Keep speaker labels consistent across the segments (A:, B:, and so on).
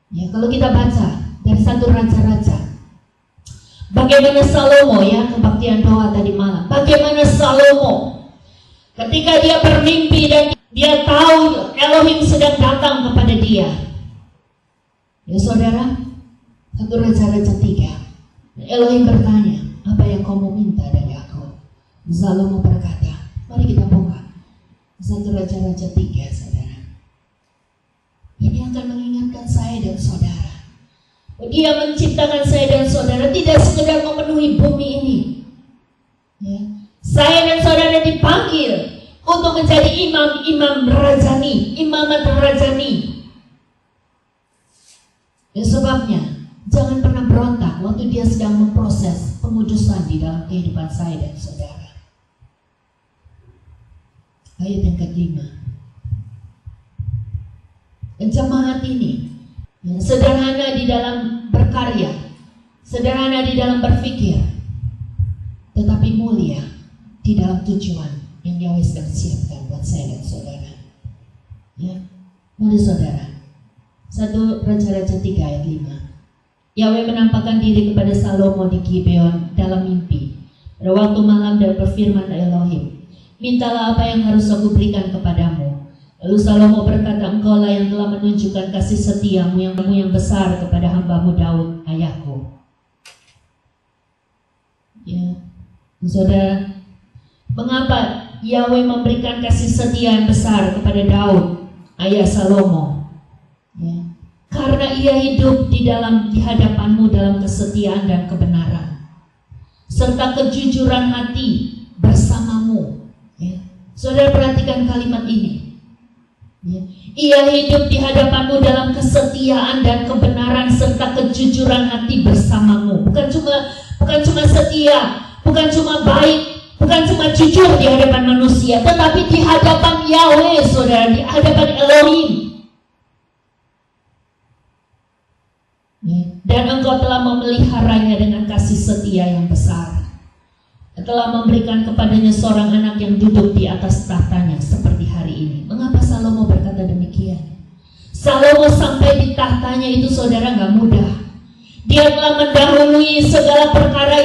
A: Ya, kalau kita baca dari 1 Raja-Raja, bagaimana Salomo, ya, kebaktian doa tadi malam. Bagaimana Salomo ketika dia bermimpi dan dia tahu Elohim sedang datang kepada dia. Ya saudara, 1 Raja-Raja 3. Elohim bertanya, apa yang kau mau minta dari aku? Salomo berkata, mari kita buka 1 Raja-Raja 3, saudara. Ini akan mengingatkan saya dan saudara. Dia menciptakan saya dan saudara tidak sekedar memenuhi bumi ini. Ya. Saya dan saudara dipanggil untuk menjadi imam-imam rajani, imamat rajani. Ya, sebabnya jangan pernah berontak waktu dia sedang memproses pengudusan di dalam kehidupan saya dan saudara. Ayat yang ke-5. Jemaat ini ya, sederhana di dalam berkarya, sederhana di dalam berpikir, tetapi mulia di dalam tujuan yang Yahweh sedang siapkan buat saya dan saudara. Ya, mari saudara. 1 Raja-Raja 3 ayat 5. Yahweh menampakkan diri kepada Salomo di Gibeon dalam mimpi pada waktu malam dan berfirman Elohim, mintalah apa yang harus aku berikan kepadamu. Lalu Salomo berkata, engkaulah yang telah menunjukkan kasih setiamu yang besar kepada hambamu Daud ayahku. Ya, saudara, mengapa Yahweh memberikan kasih setia yang besar kepada Daud ayah Salomo? Ya, karena ia hidup di hadapanmu dalam kesetiaan dan kebenaran, serta kejujuran hati bersamamu. Ya. Saudara perhatikan kalimat ini. Ya. Ia hidup di hadapanmu dalam kesetiaan dan kebenaran serta kejujuran hati bersamamu. Bukan cuma setia, bukan cuma baik, bukan cuma jujur di hadapan manusia, tetapi di hadapan Yahweh, saudara, di hadapan Elohim. Dan engkau telah memeliharanya dengan kasih setia yang besar, telah memberikan kepadanya seorang anak yang duduk di atas tahtanya seperti hari ini. Mengapa Salomo berkata demikian? Salomo sampai di tahtanya itu, saudara, gak mudah. Dia telah mendahului segala perkara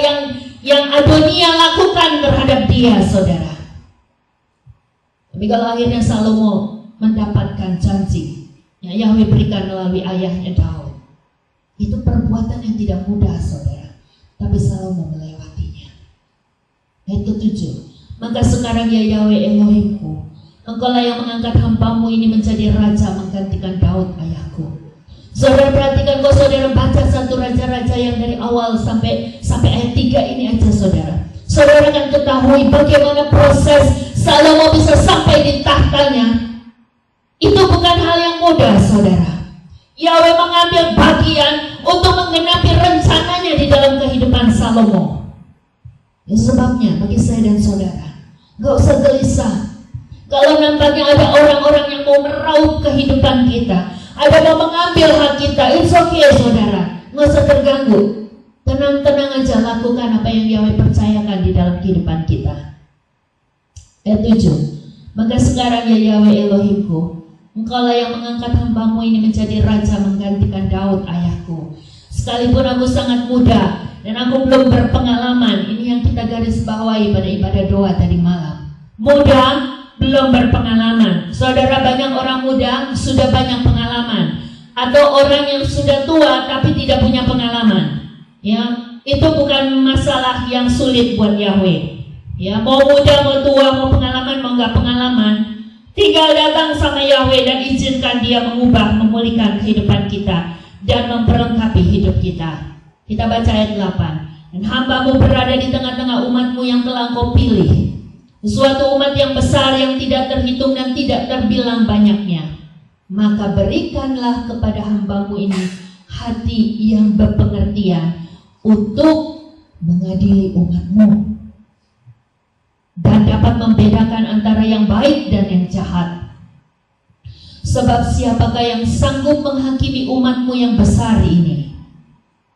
A: yang Adonia lakukan terhadap dia, saudara. Tapi kalau akhirnya Salomo mendapatkan janji yang Yahweh berikan melalui ayahnya Daud, itu perbuatan yang tidak mudah, saudara. Tapi Salomo melewatinya. Ayat ke-7. Maka sekarang ya Yahweh Elohimku, engkaulah yang mengangkat hambamu ini menjadi raja menggantikan Daud ayahku. Saudara perhatikan, kalau saudara baca 1 Raja-Raja yang dari awal sampai ayat 3 ini aja, saudara. Saudara akan ketahui bagaimana proses Salomo bisa sampai di tahtanya. Itu bukan hal yang mudah, saudara. Yahweh mengambil bagian untuk menggenapi rencananya di dalam kehidupan Salomo. Ya, sebabnya bagi saya dan saudara, gak usah gelisah kalau nampaknya ada orang-orang yang mau meraup kehidupan kita, ada mau mengambil hak kita. It's okay, saudara, gak usah terganggu. Tenang-tenang aja, lakukan apa yang Yahweh percayakan di dalam kehidupan kita. Ayat 7. Maka sekarang ya Yahweh Elohimku, engkaulah yang mengangkat hambamu ini menjadi raja menggantikan Daud ayahku. Sekalipun aku sangat muda dan aku belum berpengalaman. Ini yang kita garis bawahi pada ibadah doa tadi malam. Muda, belum berpengalaman. Saudara, banyak orang muda sudah banyak pengalaman, atau orang yang sudah tua tapi tidak punya pengalaman. Ya, itu bukan masalah yang sulit buat Yahweh. Ya, mau muda, mau tua, mau pengalaman, mau nggak pengalaman, tinggal datang sama Yahweh dan izinkan dia mengubah, memulihkan kehidupan kita dan memperlengkapi hidup kita. Kita baca ayat 8. Dan hambamu berada di tengah-tengah umatmu yang telah kau pilih, suatu umat yang besar yang tidak terhitung dan tidak terbilang banyaknya. Maka berikanlah kepada hambamu ini hati yang berpengertian untuk mengadili umatmu, dan dapat membedakan antara yang baik dan yang jahat. Sebab siapakah yang sanggup menghakimi umatmu yang besar ini?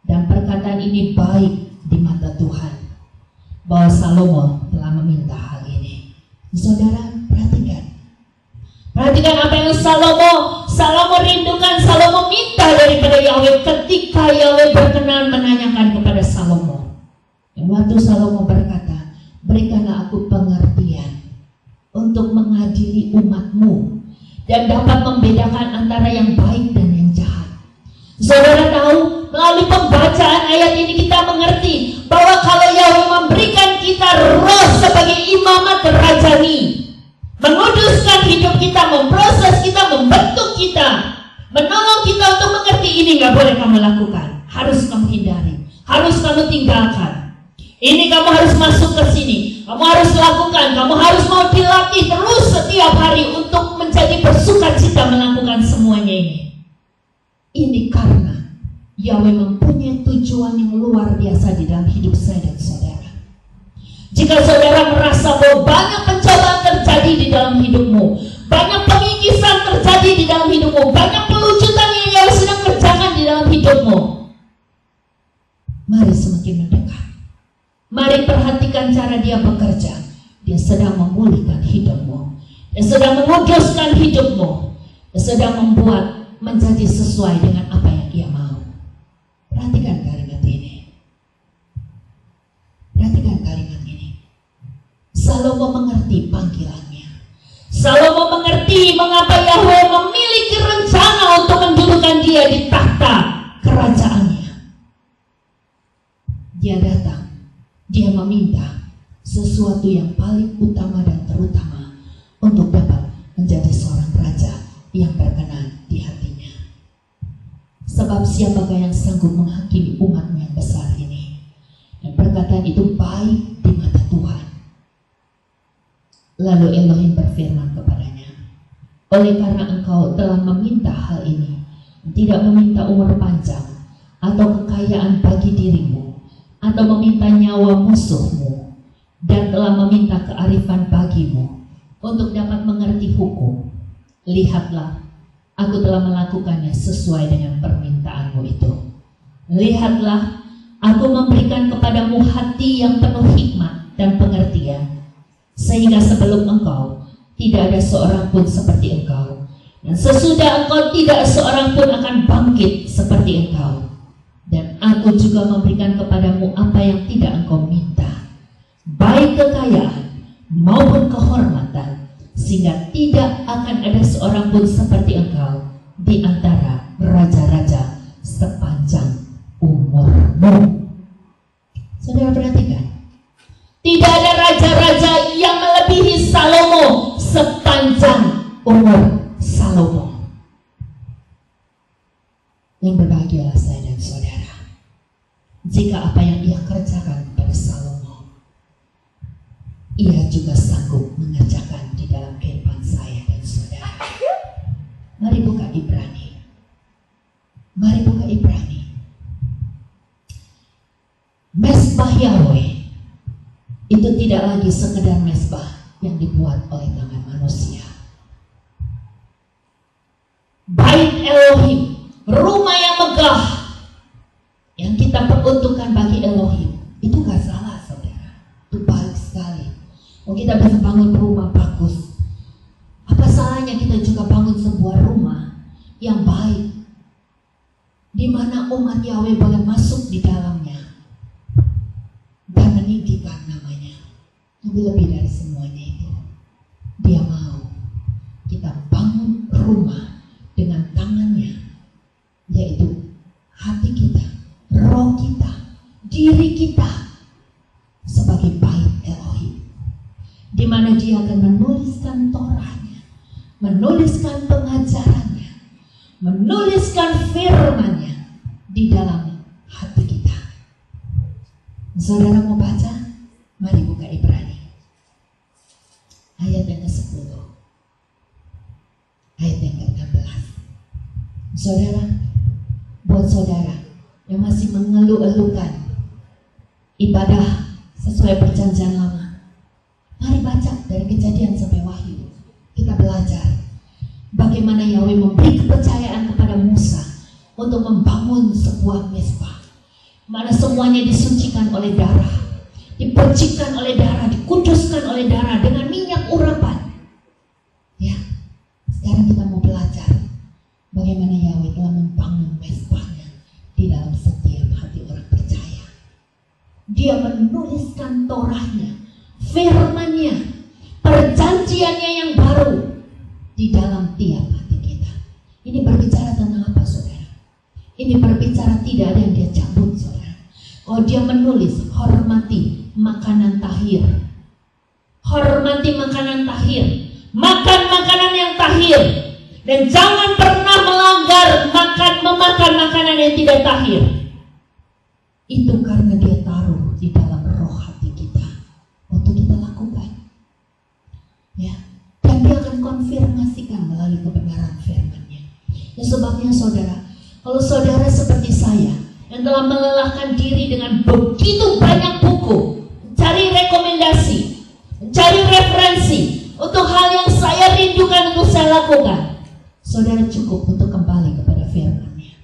A: Dan perkataan ini baik di mata Tuhan, bahwa Salomo telah meminta hal ini. Saudara, perhatikan apa yang Salomo rindukan, Salomo minta daripada maka Yahweh berkenan menanyakan kepada Salomo. Dan waktu Salomo berkata, berikanlah aku pengertian untuk mengadili umatmu dan dapat membedakan antara yang baik dan yang jahat. Saudara tahu, melalui pembacaan ayat ini kita mengerti bahwa kalau Yahweh memberikan kita roh sebagai imamat rajani, menguduskan hidup kita, memproses kita, membentuk kita, menolong kita untuk mengerti ini gak boleh kamu lakukan, harus kamu hindari, harus kamu tinggalkan. Ini kamu harus masuk ke sini, kamu harus lakukan, kamu harus mau dilatih terus setiap hari untuk menjadi bersukacita melakukan semuanya ini. Ini karena Yahweh mempunyai tujuan yang luar biasa di dalam hidup saya dan saudara. Jika saudara merasa bahwa banyak pencobaan terjadi di dalam hidupmu, banyak pengikisan terjadi di dalam hidupmu, banyak pelucutan yang Yahweh sedang kerjakan di dalam hidupmu, mari semakin mendekat. Mari perhatikan cara dia bekerja. Dia sedang memulihkan hidupmu, dia sedang menguduskan hidupmu, dia sedang membuat menjadi sesuai dengan apa yang ia mau. Perhatikan kalimat ini. Perhatikan kalimat ini. Salomo mengerti panggilannya. Salomo mengerti mengapa Yahweh memiliki rencana untuk mendudukkan dia di tahta kerajaannya. Dia datang, dia meminta sesuatu yang paling utama dan terutama untuk dapat menjadi seorang raja yang berkenan di hatinya. Sebab siapakah yang sanggup menghakimi umatmu yang besar ini? Dan perkataan itu baik di mata Tuhan. Lalu Elohim berfirman kepadanya, oleh karena engkau telah meminta hal ini, tidak meminta umur panjang atau kekayaan bagi dirimu, atau meminta nyawa musuhmu, dan telah meminta kearifan bagimu untuk dapat mengerti hukum, lihatlah, aku telah melakukannya sesuai dengan permintaanmu itu. Lihatlah, aku memberikan kepadamu hati yang penuh hikmat dan pengertian, sehingga sebelum engkau tidak ada seorang pun seperti engkau, dan sesudah engkau tidak seorang pun akan bangkit seperti engkau. Dan aku juga memberikan kepadamu apa yang tidak engkau minta, baik kekayaan maupun kehormatan, sehingga tidak akan ada seorang pun seperti engkau di antara raja-raja sepanjang umurmu. Saudara perhatikan, tidak ada raja-raja yang melebihi Salomo sepanjang umur Salomo. Yang berbahagialah saya dan saudara, jika apa yang ia kerjakan pada Salomo, ia juga sanggup mengerjakan di dalam kehidupan saya dan saudara. Mari buka Ibrani. Mari buka Ibrani. Mesbah Yahweh itu tidak lagi sekedar mesbah yang dibuat oleh tangan manusia. Bait Elohim, rumah yang megah yang kita peruntukkan bagi Elohim, itu gak salah saudara, itu baik sekali. Kita bisa bangun rumah bagus, apa salahnya kita juga bangun sebuah rumah yang baik, di mana umat Yahweh boleh masuk di dalamnya dan meninggikan namanya. Tapi lebih dari semuanya itu, dia mau kita bangun rumah dengan tangannya, yaitu hati kita, roh kita, diri kita sebagai bait Elohim, di mana dia akan menuliskan Torahnya, menuliskan pengajarannya, menuliskan firman-Nya di dalam hati kita. Saudara mau baca? Mari buka Ibrani ayat yang ke-10, ayat yang ke-16. Saudara, buat saudara yang masih mengeluh-elukan ibadah sesuai perjanjian lama, mari baca dari Kejadian sampai Wahyu. Kita belajar bagaimana Yahweh memberi kepercayaan kepada Musa untuk membangun sebuah mezbah, mana semuanya disucikan oleh darah, dipercikkan oleh darah, dikuduskan oleh darah dengan minyak urapan. Ya, sekarang kita mau belajar bagaimana Yahweh telah membangun mezbahnya di dalam Dia menuliskan Torahnya, firman-Nya, perjanjiannya yang baru di dalam tiap hati kita. Ini berbicara tentang apa, saudara? Ini berbicara tidak ada yang dia cabut, saudara. Kalau dia menulis, hormati makanan tahir. Hormati makanan tahir. Makan makanan yang tahir. Dan jangan pernah melanggar memakan makanan yang tidak tahir. Itu karena dia taruh di dalam roh hati kita untuk kita lakukan. Ya, dan dia akan konfirmasikan melalui kebenaran firman-Nya. Ya, sebabnya saudara, kalau saudara seperti saya yang telah melelahkan diri dengan begitu banyak buku, cari rekomendasi, cari referensi untuk hal yang saya rindukan untuk saya lakukan, saudara cukup untuk kembali kepada firman-Nya.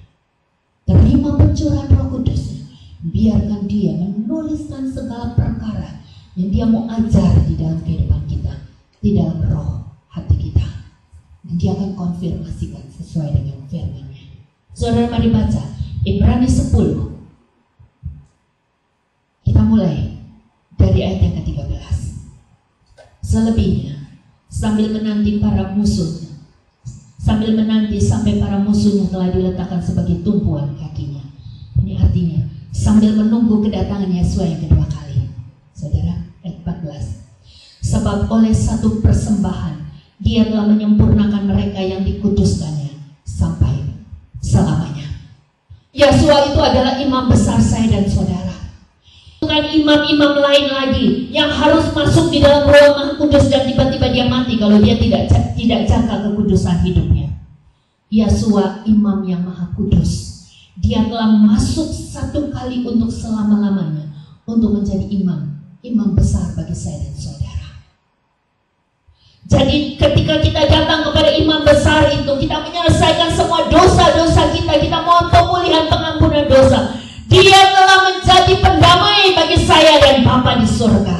A: Terima pencurahan Roh Kudus, biarkan dia menuliskan segala perkara yang dia mau ajar di dalam kehidupan kita, di dalam roh hati kita. Dan dia akan konfirmasikan sesuai dengan firman-Nya. Saudara, mari baca Ibrani 10. Kita mulai dari ayat yang ke-13. Selebihnya, sambil menanti para musuhnya, sambil menanti sampai para musuhnya telah diletakkan sebagai tumpuan kakinya. Ini artinya sambil menunggu kedatangan Yesus yang kedua kali. Saudara, ayat 14. Sebab oleh satu persembahan dia telah menyempurnakan mereka yang dikuduskannya sampai selamanya. Yesus itu adalah imam besar saya dan saudara. Bukan imam-imam lain lagi yang harus masuk di dalam Roh Maha Kudus dan tiba-tiba dia mati kalau dia tidak jaga kekudusan hidupnya. Yesus imam yang Maha Kudus. Dia telah masuk satu kali untuk selama-lamanya untuk menjadi imam besar bagi saya dan saudara. Jadi ketika kita datang kepada imam besar itu, kita menyelesaikan semua dosa-dosa kita mohon pemulihan pengampunan dosa. Dia telah menjadi pendamai bagi saya dan Bapa di surga.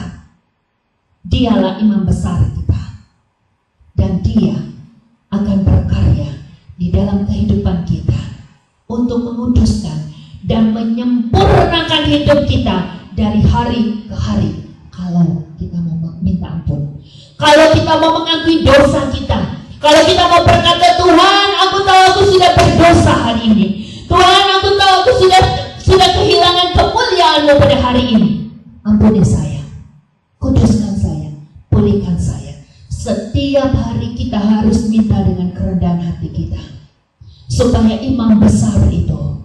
A: Dialah imam besar kita. Dan dia akan berkarya di dalam kehidupan kita untuk menguduskan dan menyempurnakan hidup kita dari hari ke hari. Kalau kita mau minta ampun, kalau kita mau mengakui dosa kita, kalau kita mau berkata, Tuhan, aku tahu aku sudah berdosa hari ini, Tuhan, aku tahu aku sudah kehilangan kemuliaan-Mu pada hari ini. Ampuni saya, kuduskan saya, pulihkan saya. Setiap hari kita harus minta dengan kerendahan hati kita, supaya imam besar itu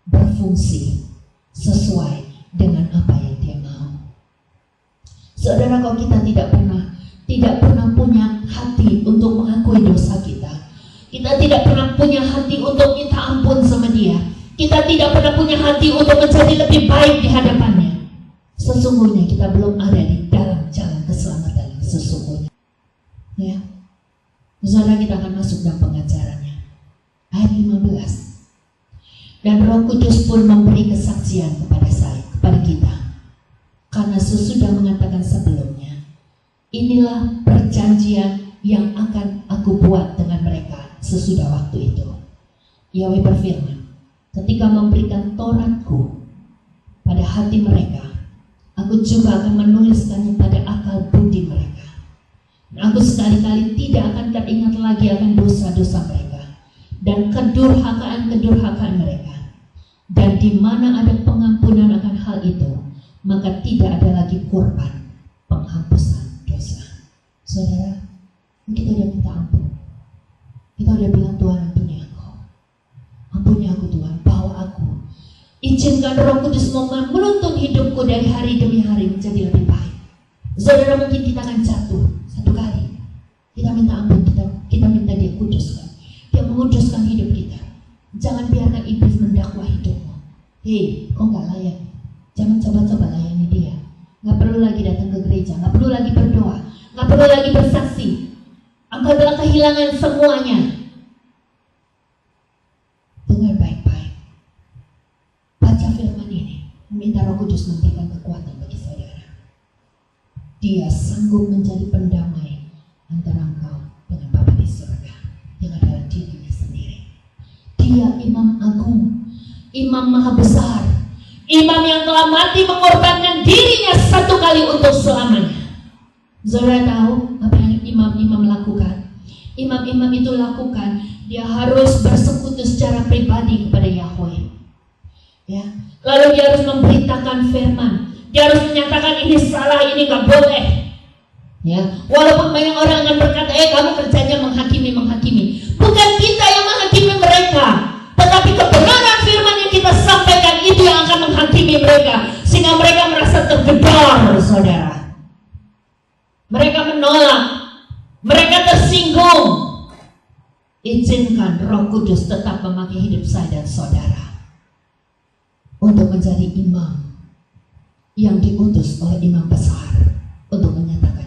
A: berfungsi sesuai dengan apa yang dia mau. Saudara, kalau kita tidak pernah punya hati untuk mengakui dosa kita tidak pernah punya hati untuk minta ampun sama dia, kita tidak pernah punya hati untuk menjadi lebih baik di hadapannya, sesungguhnya kita belum ada di dalam jalan keselamatan yang sesungguhnya. Ya, saudara, kita akan masuk dalam pengajarannya. Ayat 15. Dan Roh Kudus pun memberi kesaksian kepada kita, karena sesudah mengatakan sebelumnya, inilah perjanjian yang akan aku buat dengan mereka sesudah waktu itu. Yahweh berfirman, ketika memberikan Tauratku pada hati mereka, aku juga akan menuliskannya pada akal budi mereka. Dan aku sekali-kali tidak akan teringat lagi akan dosa-dosa mereka dan kedurhakaan mereka. Dan di mana ada pengampunan akan hal itu, maka tidak ada lagi kurban penghapusan dosa. Saudara, kita udah minta ampun. Kita udah bilang, Tuhan, ampuni aku. Ampuni aku Tuhan, bawa aku. Izinkan Roh Kudus menuntun hidupku dari hari demi hari menjadi lebih baik. Saudara, mungkin kita akan jatuh satu kali. Kita minta ampun, kita minta dia kuduskan. Dia menguduskan hidup kita. Jangan biarkan iblis mendakwa hidupmu. Hei, kau gak layak. Jangan coba-coba layani dia. Gak perlu lagi datang ke gereja, gak perlu lagi berdoa, gak perlu lagi bersaksi. Engkau telah kehilangan semuanya. Dengar baik-baik. Baca firman ini. Minta Roh Kudus memberikan kekuatan bagi saudara. Dia sanggup menjadi pendamai antara engkau dengan Bapa di surga yang adalah dirinya sendiri. Dia imam agung, imam maha besar. Imam yang telah mati mengorbankan dirinya satu kali untuk selamanya. Saudara tahu apa yang imam-imam lakukan? Imam-imam itu lakukan, dia harus bersekutu secara pribadi kepada Yahweh. Ya, lalu dia harus memberitakan firman. Dia harus menyatakan ini salah, ini nggak boleh. Ya, walaupun banyak orang akan berkata, kamu kerjanya menghakimi. Bukan kita yang menghakimi mereka, tetapi kebenaran firman yang kita sampaikan itu yang akan menghakimi mereka, sehingga mereka merasa tergedor, saudara. Mereka menolak, mereka tersinggung. Izinkan Roh Kudus tetap memakai hidup saya dan saudara untuk menjadi imam yang diutus oleh imam besar untuk menyatakan